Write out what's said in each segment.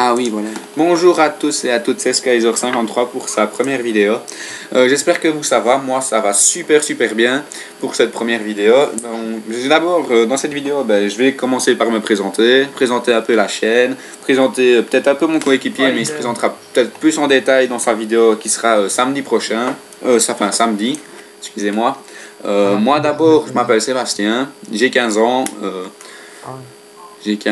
Ah oui, voilà. Bonjour à tous et à toutes, c'est Skyzer53 pour sa première vidéo. J'espère que vous ça va, moi ça va super bien pour cette première vidéo. D'abord, dans cette vidéo, je vais commencer par me présenter un peu la chaîne, présenter peut-être un peu mon coéquipier, mais il se présentera peut-être plus en détail dans sa vidéo qui sera samedi prochain, samedi, excusez-moi. Moi d'abord, je m'appelle Sébastien, j'ai 15 ans.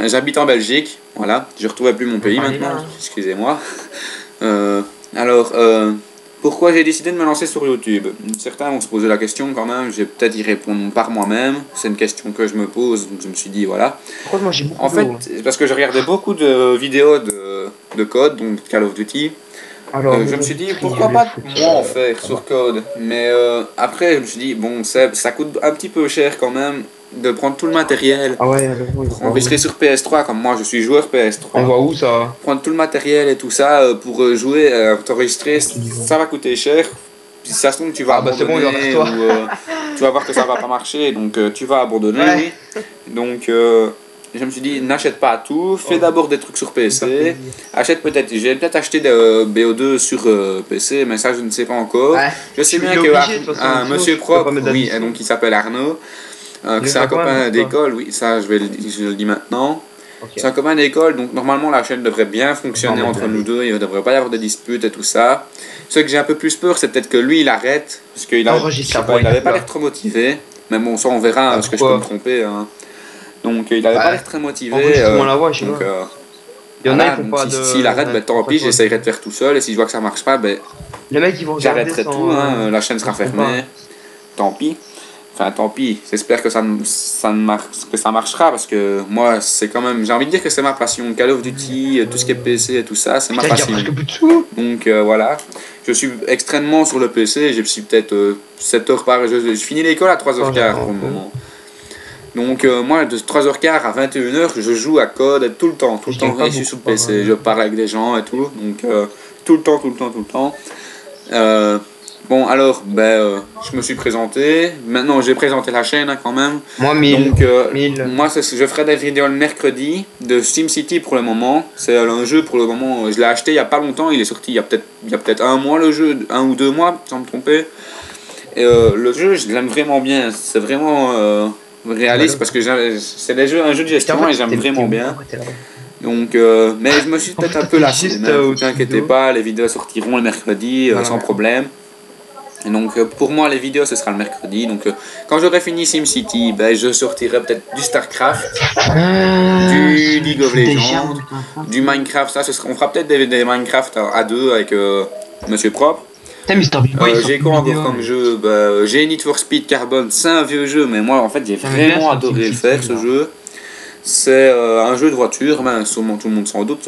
J'habite en Belgique, voilà, je ne retrouvais plus mon pays maintenant, excusez-moi. Pourquoi j'ai décidé de me lancer sur YouTube? Certains vont se poser la question quand même, je vais peut-être y répondre par moi-même, c'est une question que je me pose, donc je me suis dit voilà. En fait, parce que je regardais beaucoup de vidéos de code, donc Call of Duty. Je me suis dit pourquoi pas moi en faire sur code, mais après je me suis dit bon ça coûte un petit peu cher quand même de prendre tout le matériel pour enregistrer sur PS3, comme moi je suis joueur PS3. On voit où ça? Prendre tout le matériel et tout ça pour jouer, t'enregistrer, ça va coûter cher. Si ça se trouve tu vas abandonner ou tu vas voir que ça va pas marcher, donc tu vas abandonner. Oui. Donc je me suis dit, n'achète pas tout, fais d'abord des trucs sur PC, achète peut-être, j'ai peut-être acheté de BO2 sur PC, mais ça je ne sais pas encore. Je sais bien qu'un monsieur propre, oui, et donc il s'appelle Arnaud, que c'est un copain d'école, oui, ça je le dis maintenant. C'est un copain d'école, donc normalement la chaîne devrait bien fonctionner entre nous deux, il ne devrait pas y avoir de disputes et tout ça. Ce que j'ai un peu plus peur, c'est peut-être que lui il arrête, parce qu'il n'avait pas l'air trop motivé, mais bon, ça on verra, parce que je peux me tromper. Donc il avait pas l'air très motivé. Donc il y en a qui font pas de. S'il arrête, tant pis, j'essayerai de faire tout seul. Et si je vois que ça marche pas, les mecs ils vont j'arrêterai tout. La chaîne sera fermée. Tant pis. Enfin tant pis. J'espère que ça marchera parce que moi c'est quand même. J'ai envie de dire que c'est ma passion. Call of Duty, tout ce qui est PC et tout ça, c'est ma passion. Donc voilà. Je suis extrêmement sur le PC. Je suis peut-être 7 heures par. Je finis l'école à 3h15 pour le moment. Donc moi de 3h15 à 21h je joue à code tout le temps je suis sur le PC, je parle avec des gens et tout, donc tout le temps. Bon alors je me suis présenté, maintenant j'ai présenté la chaîne quand même. Moi moi je ferai des vidéos le mercredi de SimCity pour le moment, c'est un jeu pour le moment, je l'ai acheté il y a pas longtemps, il est sorti il y a peut-être un mois le jeu, 1 ou 2 mois sans me tromper. Et le jeu je l'aime vraiment bien, c'est vraiment réaliste parce que c'est un jeu de gestion et j'aime vraiment bien. Donc mais je me suis peut-être un peu lassé, ne vous inquiétez pas, les vidéos sortiront le mercredi sans problème. Et donc pour moi les vidéos ce sera le mercredi, donc quand j'aurai fini SimCity, je sortirai peut-être du StarCraft, du League of Legends, du Minecraft, on fera peut-être des Minecraft à deux avec Monsieur Propre. J'ai quoi encore comme jeu? J'ai Need for Speed Carbon, c'est un vieux jeu, mais moi en fait j'ai vraiment adoré le faire ce jeu. C'est un jeu de voiture, sûrement tout le monde s'en doute.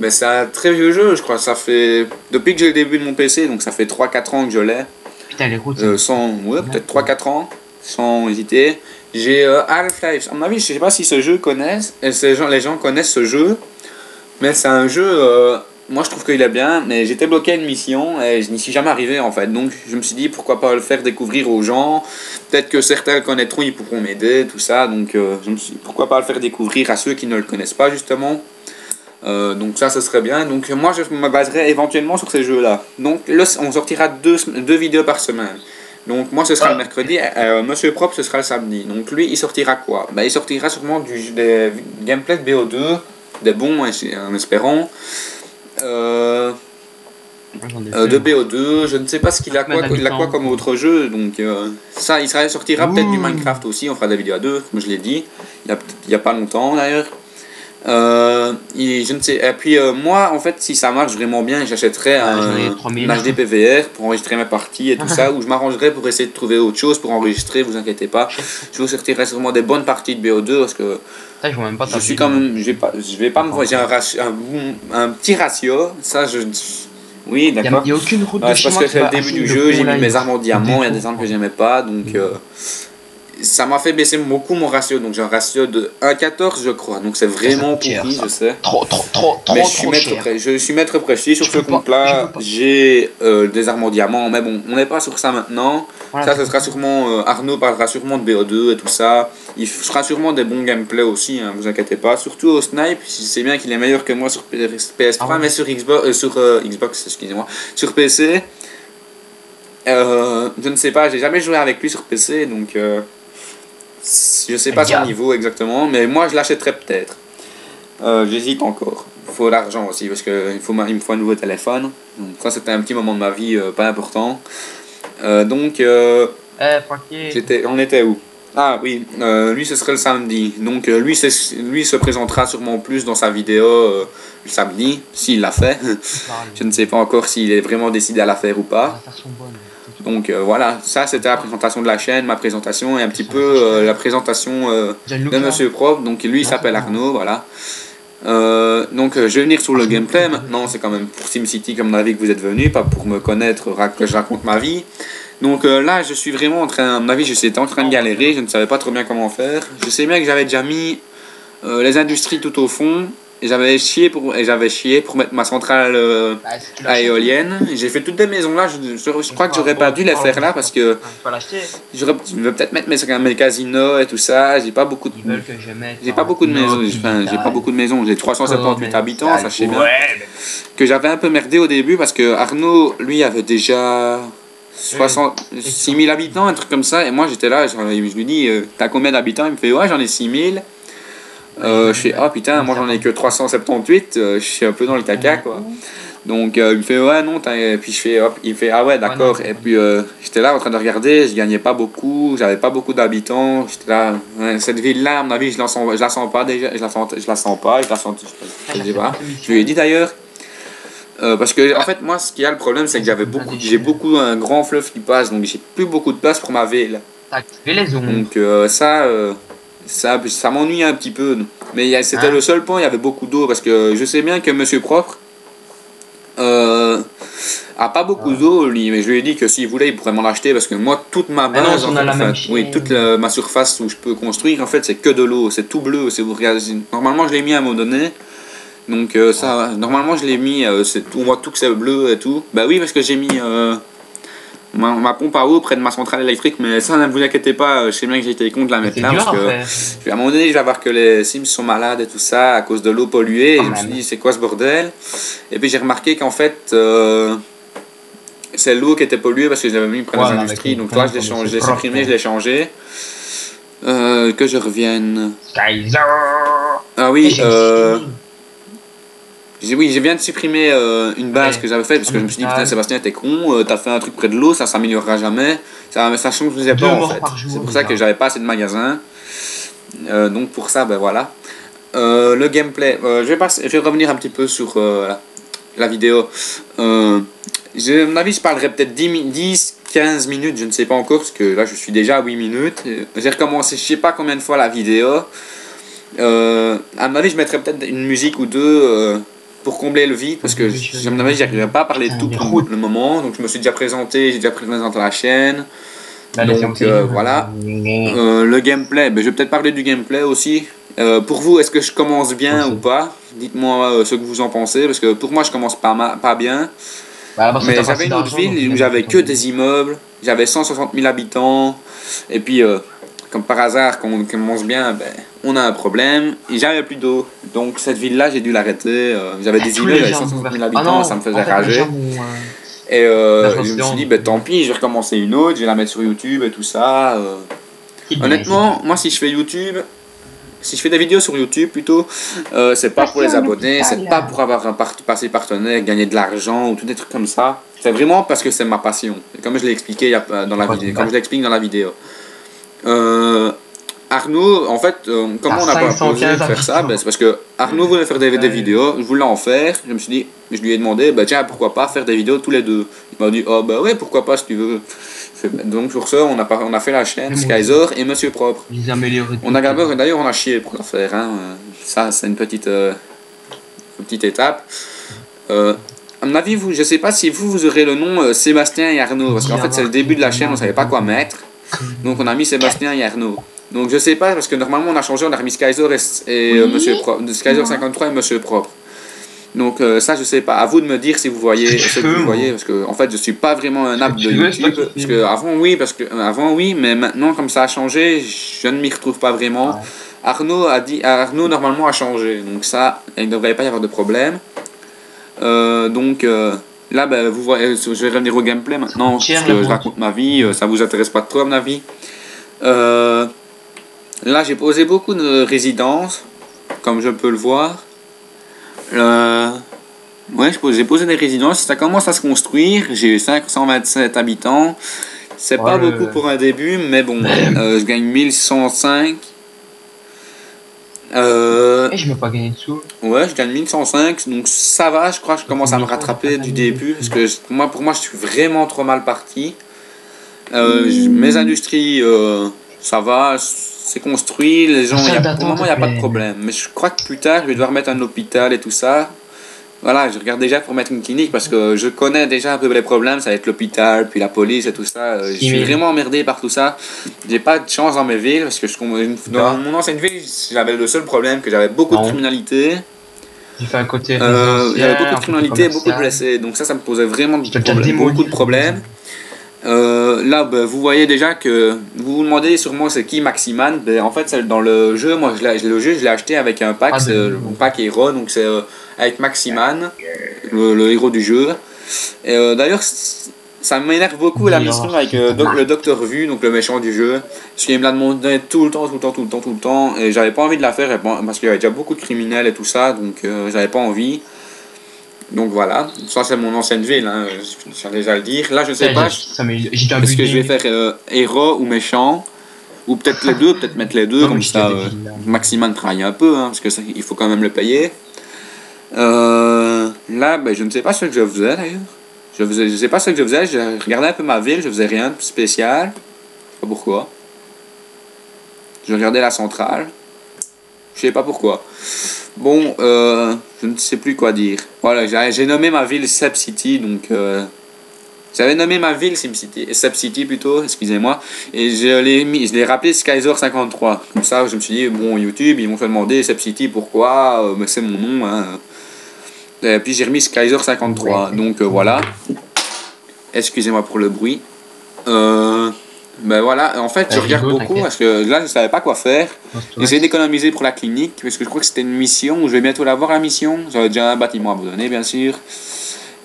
Mais c'est un très vieux jeu, je crois. Ça fait depuis que j'ai le début de mon PC, donc ça fait 3-4 ans que je l'ai. Putain, les routes. Peut-être 3-4 ans, sans hésiter. J'ai Half-Life. À mon avis, je sais pas si ce jeu connaissent, les gens connaissent ce jeu, mais c'est un jeu. Moi je trouve qu'il est bien, mais j'étais bloqué à une mission et je n'y suis jamais arrivé en fait. Donc je me suis dit pourquoi pas le faire découvrir aux gens. Peut-être que certains le connaîtront, ils pourront m'aider, tout ça. Donc je me suis dit pourquoi pas le faire découvrir à ceux qui ne le connaissent pas justement. Donc ça ce serait bien. Donc moi je me baserai éventuellement sur ces jeux-là. Donc là on sortira deux vidéos par semaine. Donc moi ce sera le mercredi, Monsieur Propre ce sera le samedi. Donc lui il sortira quoi? Il sortira sûrement des gameplays de BO2, des bons en espérant. De BO2, je ne sais pas ce qu'il a quoi comme autre jeu, donc ça il sortira peut-être du Minecraft aussi, on fera des vidéos à deux, comme je l'ai dit, il y a pas longtemps d'ailleurs. Je ne sais, et puis moi en fait si ça marche vraiment bien j'achèterai un HD PVR pour enregistrer mes parties et tout ça, ou je m'arrangerai pour essayer de trouver autre chose pour enregistrer, vous inquiétez pas, je vous sortirai sûrement des bonnes parties de BO2 parce que je suis quand même, je vais pas me voir, j'ai un petit ratio, ça oui d'accord, il n'y a aucune route de parce que c'est le début du jeu, j'ai mis mes armes en diamant, il y a des armes que j'aimais pas, donc ça m'a fait baisser beaucoup mon ratio. Donc j'ai un ratio de 1,14 je crois. Donc c'est vraiment cher, pourri, ça. je sais. Trop Mais je suis maître précis sur ce compte-là. J'ai des armes en diamant. Mais bon, on n'est pas sur ça maintenant. Voilà, Ça, ce sera sûrement. Arnaud parlera sûrement de BO2 et tout ça. Il fera sûrement des bons gameplays aussi, hein, vous inquiétez pas. Surtout au snipe, je sais bien qu'il est meilleur que moi sur PS3, mais sur Xbox, excusez-moi, sur PC. Je ne sais pas, j'ai jamais joué avec lui sur PC, donc je sais pas son niveau exactement, mais moi je l'achèterais peut-être. J'hésite encore. Il faut l'argent aussi, parce qu'il il me faut un nouveau téléphone. Donc ça c'était un petit moment de ma vie pas important. Donc on était où? Ah oui, lui ce serait le samedi. Donc lui se présentera sûrement plus dans sa vidéo le samedi, s'il l'a fait. Je ne sais pas encore s'il est vraiment décidé à la faire ou pas. Donc voilà, ça c'était la présentation de la chaîne, ma présentation et un petit peu la présentation de Monsieur Propre. Donc lui il s'appelle Arnaud, voilà. Donc je vais venir sur le gameplay maintenant, c'est quand même pour SimCity comme on a vu que vous êtes venu, pas pour me connaître, que je raconte ma vie. Donc là je suis vraiment en train, à mon avis j'étais en train de galérer, je ne savais pas trop bien comment faire. Je sais bien que j'avais déjà mis les industries tout au fond. Et j'avais chié pour mettre ma centrale à éolienne. J'ai fait toutes les maisons là. Je crois que j'aurais pas dû les faire là parce que je vais peut-être mettre mes casinos et tout ça. J'ai pas beaucoup de maisons. J'ai pas beaucoup de maisons. J'ai 378 habitants, sachez bien. Que j'avais un peu merdé au début parce que Arnaud, lui, avait déjà 6 000 habitants, un truc comme ça. Et moi, j'étais là. Je lui dis, t'as combien d'habitants? Il me fait, ouais, j'en ai 6 000. Je fais ah putain, moi j'en ai que 378, je suis un peu dans le caca quoi. Donc il me fait ouais non, et puis je fais hop, il fait ah ouais d'accord. Et puis j'étais là en train de regarder, je gagnais pas beaucoup, j'avais pas beaucoup d'habitants, j'étais là, cette ville là à mon avis je la sens pas déjà, je la sens pas, je sais pas. Je lui ai dit d'ailleurs parce que en fait moi ce qu'il y a le problème c'est que j'ai beaucoup un grand fleuve qui passe, donc j'ai plus beaucoup de place pour ma ville. Donc ça m'ennuie un petit peu. Mais c'était le seul point, il y avait beaucoup d'eau. Parce que je sais bien que Monsieur Propre a pas beaucoup d'eau, lui. Mais je lui ai dit que s'il voulait, il pourrait m'en acheter. Parce que moi, toute ma base, ma surface où je peux construire, en fait, c'est que de l'eau. C'est tout bleu. Normalement, je l'ai mis à un moment donné. Donc, normalement, je l'ai mis. On voit tout que c'est bleu et tout. Bah oui, parce que j'ai mis. Ma pompe à eau près de ma centrale électrique, mais ça ne vous inquiétez pas, je sais bien que j'ai été con de la mettre là parce que à un moment donné je vais voir que les Sims sont malades et tout ça à cause de l'eau polluée et je me suis dit c'est quoi ce bordel, et puis j'ai remarqué qu'en fait c'est l'eau qui était polluée parce que je l'avais mis près des industries, donc toi je l'ai supprimé, je l'ai changé. Que je revienne. Ah oui, oui, je viens de supprimer une base que j'avais faite parce que je me suis dit putain Sébastien t'es con, t'as fait un truc près de l'eau, ça s'améliorera jamais, ça change pas en fait. C'est pour ça que j'avais pas assez de magasins. Donc pour ça ben voilà. Le gameplay, je vais revenir un petit peu sur la vidéo. À mon avis je parlerai peut-être 10-15 minutes, je ne sais pas encore parce que là je suis déjà à 8 minutes. J'ai recommencé je sais pas combien de fois la vidéo. À mon avis je mettrai peut-être une musique ou deux pour combler le vide parce que à mon avis j'arriverai pas à parler de tout pour le moment, donc je me suis déjà présenté, j'ai déjà présenté la chaîne, donc voilà. Le gameplay, je vais peut-être parler du gameplay aussi. Pour vous, est-ce que je commence bien ou pas? Dites-moi ce que vous en pensez, parce que pour moi je commence pas bien. Mais j'avais une autre ville où j'avais que des immeubles, j'avais 160 000 habitants, et puis comme par hasard, quand on commence bien, on a un problème. Et j'avais plus d'eau. Donc cette ville-là, j'ai dû l'arrêter. J'avais des immeubles, j'avais 160 000 habitants, ça me faisait rager. Et je me suis dit, tant pis, je vais recommencer une autre, je vais la mettre sur YouTube et tout ça. Honnêtement, moi si je fais YouTube, si je fais des vidéos sur YouTube plutôt, c'est pas pour les abonnés, c'est pas pour avoir un passé partenaire, gagner de l'argent ou tout des trucs comme ça. C'est vraiment parce que c'est ma passion. Et comme je l'ai expliqué dans la vidéo, comme je l'explique dans la vidéo. Arnaud, en fait, comment on a pas posé de faire ça, c'est parce que Arnaud voulait faire des vidéos, je voulais en faire, je me suis dit, je lui ai demandé, tiens, pourquoi pas faire des vidéos tous les deux. Il m'a dit, oh ouais, pourquoi pas si tu veux. Donc pour ça, on a fait la chaîne Skyzor et Monsieur Propre. On a d'ailleurs on a chié pour la faire, hein. Ça c'est une petite étape. À mon avis, je sais pas si vous aurez le nom Sébastien et Arnaud, parce qu'en fait c'est le début de la chaîne, on savait pas quoi mettre. Donc on a mis Sébastien et Arnaud. Donc je sais pas, parce que normalement on a changé, on a remis Skyzer et Monsieur Propre, Skyzer 53 et Monsieur Propre. Donc ça je sais pas, à vous de me dire si vous voyez ce que vous voyez, parce que en fait je suis pas vraiment un app de YouTube, parce que avant oui, mais maintenant comme ça a changé, je ne m'y retrouve pas vraiment. Ouais. Arnaud normalement a changé, donc ça il ne devrait pas y avoir de problème. Là ben, vous voyez, je vais revenir au gameplay maintenant, parce que je raconte ma vie, ça vous intéresse pas trop à mon avis. Là j'ai posé beaucoup de résidences, comme je peux le voir. Ouais, j'ai posé des résidences, ça commence à se construire, j'ai eu 527 habitants, c'est pas beaucoup pour un début, mais bon, je gagne 1105. Et je m'ai pas gagné de sous. Ouais, je gagne 1105, donc ça va, je crois que je commence à me rattraper du début, parce que pour moi je suis vraiment trop mal parti. Mes industries, ça va, c'est construit, les gens, pour le moment il n'y a pas de problème. Mais je crois que plus tard je vais devoir mettre un hôpital et tout ça. Voilà, je regarde déjà pour mettre une clinique parce que je connais déjà un peu les problèmes, ça va être l'hôpital, puis la police et tout ça. Je suis vraiment emmerdé par tout ça. J'ai pas de chance dans mes villes parce que dans mon ancienne ville, j'avais le seul problème que j'avais beaucoup de criminalité. J'ai fait un côté j'avais beaucoup de criminalité, beaucoup de blessés. Donc ça me posait vraiment beaucoup de problèmes. Là, vous voyez déjà que vous vous demandez sûrement c'est qui Maximan. En fait, dans le jeu, moi je l'ai acheté avec un pack, mon pack Hero, donc c'est avec Maximan, le héros du jeu. D'ailleurs, ça m'énerve beaucoup la mission avec le Docteur Vu, donc le méchant du jeu, parce qu'il me l'a demandé tout le temps, et j'avais pas envie de la faire parce qu'il y avait déjà beaucoup de criminels et tout ça, donc j'avais pas envie. Donc voilà, ça c'est mon ancienne ville, hein, je tiens déjà à le dire. Là je sais pas, est-ce que je vais faire héros ou méchant, ou peut-être les deux, peut-être mettre les deux, comme ça Maximan travaille un peu, hein, parce que il faut quand même le payer. Là je ne sais pas ce que je faisais d'ailleurs. Je sais pas ce que je faisais, je regardais un peu ma ville, je faisais rien de spécial. Je sais pas pourquoi. Je regardais la centrale. Je sais pas pourquoi. Bon, je ne sais plus quoi dire. Voilà, j'ai nommé ma ville Sep City, donc j'avais nommé ma ville Sep City plutôt, excusez-moi, et je l'ai rappelé Skyzer 53. Comme ça, je me suis dit bon, YouTube, ils m'ont fait demander Sep City pourquoi, mais c'est mon nom, hein. Et puis j'ai remis Skyzer 53. Donc voilà. Excusez-moi pour le bruit. Ben voilà, en fait je regarde beaucoup parce que là je savais pas quoi faire. J'ai essayé d'économiser pour la clinique parce que je crois que c'était une mission où je vais bientôt l'avoir la mission. J'avais déjà un bâtiment à vous donner bien sûr.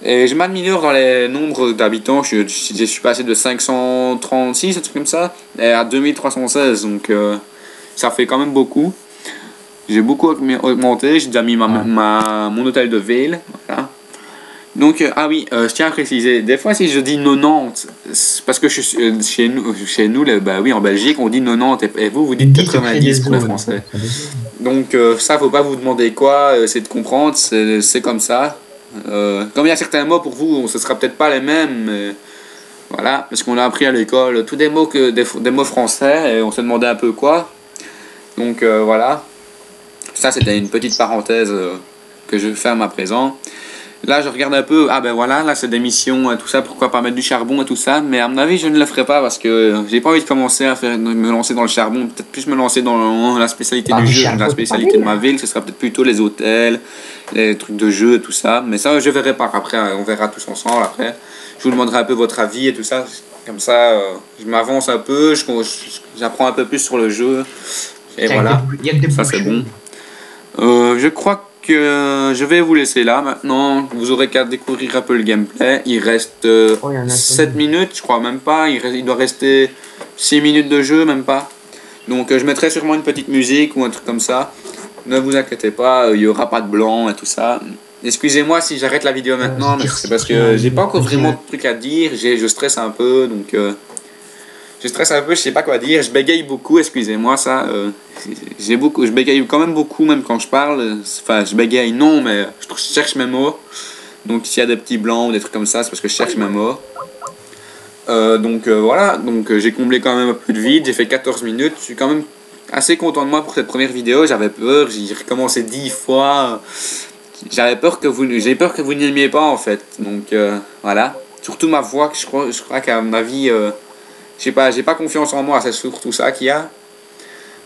Et je m'améliore dans les nombres d'habitants. Je suis passé de 536, un truc comme ça, à 2316. Donc ça fait quand même beaucoup. J'ai beaucoup augmenté. J'ai déjà mis mon hôtel de ville. Voilà. Donc, ah oui, je tiens à préciser, des fois si je dis 90, parce que chez nous bah oui, en Belgique, on dit 90 et vous dites 90 pour les Français. Donc, ça, faut pas vous demander quoi, c'est de comprendre, c'est comme ça. Comme il y a certains mots pour vous, ce sera peut-être pas les mêmes, mais voilà, parce qu'on a appris à l'école tous des mots, des mots français et on se demandait un peu quoi. Donc, voilà. Ça, c'était une petite parenthèse que je ferme à présent. Là, je regarde un peu, ah ben voilà, là c'est des missions, tout ça, pourquoi pas mettre du charbon et tout ça, mais à mon avis, je ne le ferai pas parce que j'ai pas envie de commencer à me lancer dans le charbon, peut-être plus me lancer dans la spécialité du jeu, la spécialité de ma ville, ce sera peut-être plutôt les hôtels, les trucs de jeu et tout ça, mais ça, je verrai pas, après, on verra tous ensemble, après, je vous demanderai un peu votre avis et tout ça, comme ça, je m'avance un peu, j'apprends un peu plus sur le jeu, et voilà, ça c'est bon. Je crois que je vais vous laisser là maintenant. Vous aurez qu'à découvrir un peu le gameplay. Il reste 7 minutes, je crois même pas. Il doit rester 6 minutes de jeu, même pas. Donc je mettrai sûrement une petite musique ou un truc comme ça. Ne vous inquiétez pas, il n'y aura pas de blanc et tout ça. Excusez-moi si j'arrête la vidéo maintenant, mais c'est parce que j'ai pas encore vraiment de trucs à dire. Je stresse un peu, donc je stresse un peu, je sais pas quoi dire. Je bégaye beaucoup, excusez-moi ça. Je bégaye quand même beaucoup, même quand je parle. Enfin, je bégaye non, mais je cherche mes mots. Donc s'il y a des petits blancs ou des trucs comme ça, c'est parce que je cherche mes mots. Voilà, donc j'ai comblé quand même un peu de vide. J'ai fait 14 minutes. Je suis quand même assez content de moi pour cette première vidéo. J'avais peur, j'ai recommencé 10 fois. J'ai peur que vous n'aimiez pas en fait. Donc voilà. Surtout ma voix, je crois qu'à mon avis, Je sais pas, j'ai pas confiance en moi, c'est surtout ça qu'il y a.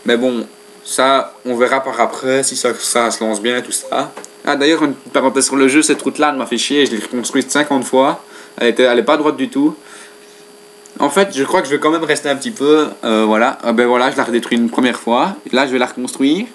Mais bon, ça, on verra par après si ça se lance bien et tout ça. Ah, d'ailleurs, une parenthèse sur le jeu, cette route-là, elle m'a fait chier, je l'ai reconstruite 50 fois. Elle est pas droite du tout. En fait, je crois que je vais quand même rester un petit peu. Voilà. Ah ben voilà, je l'ai redétruit une première fois. Là, je vais la reconstruire.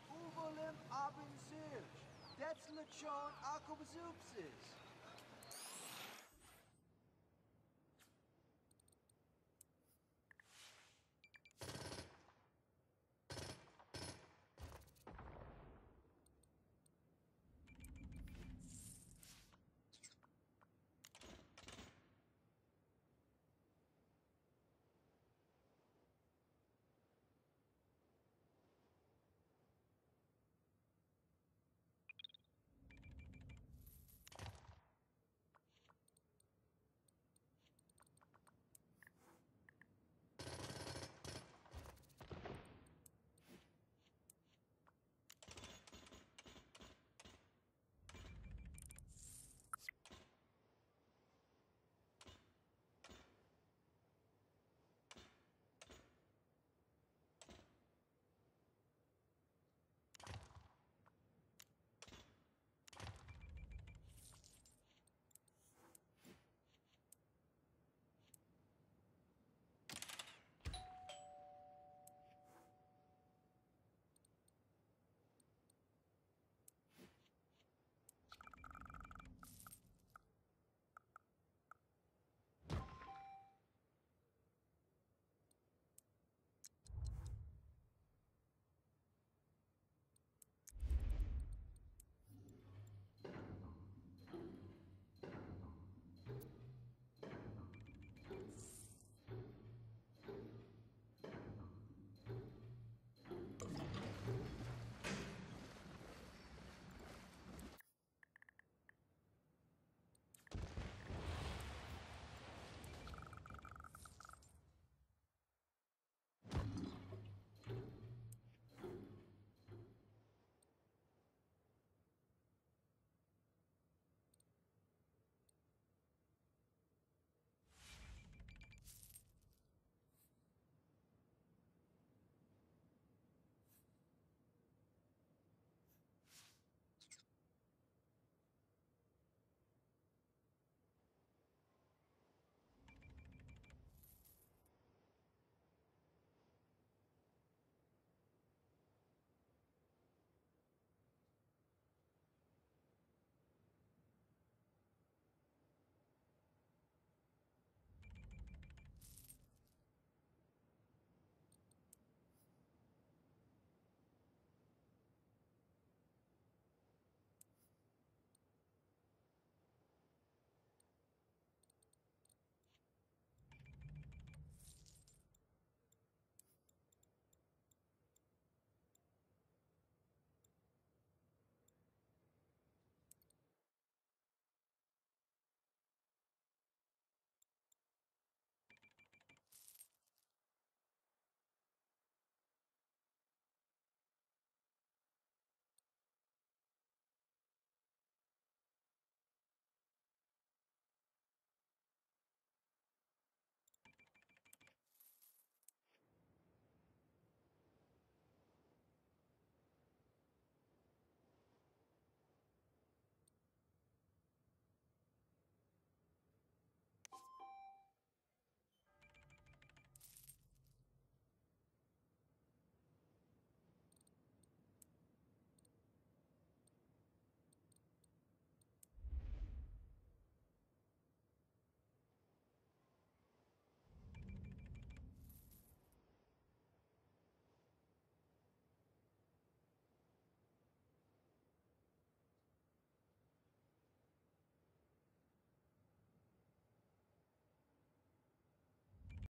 Uvolem abin Zilch. That's Lechon Akubzupsis.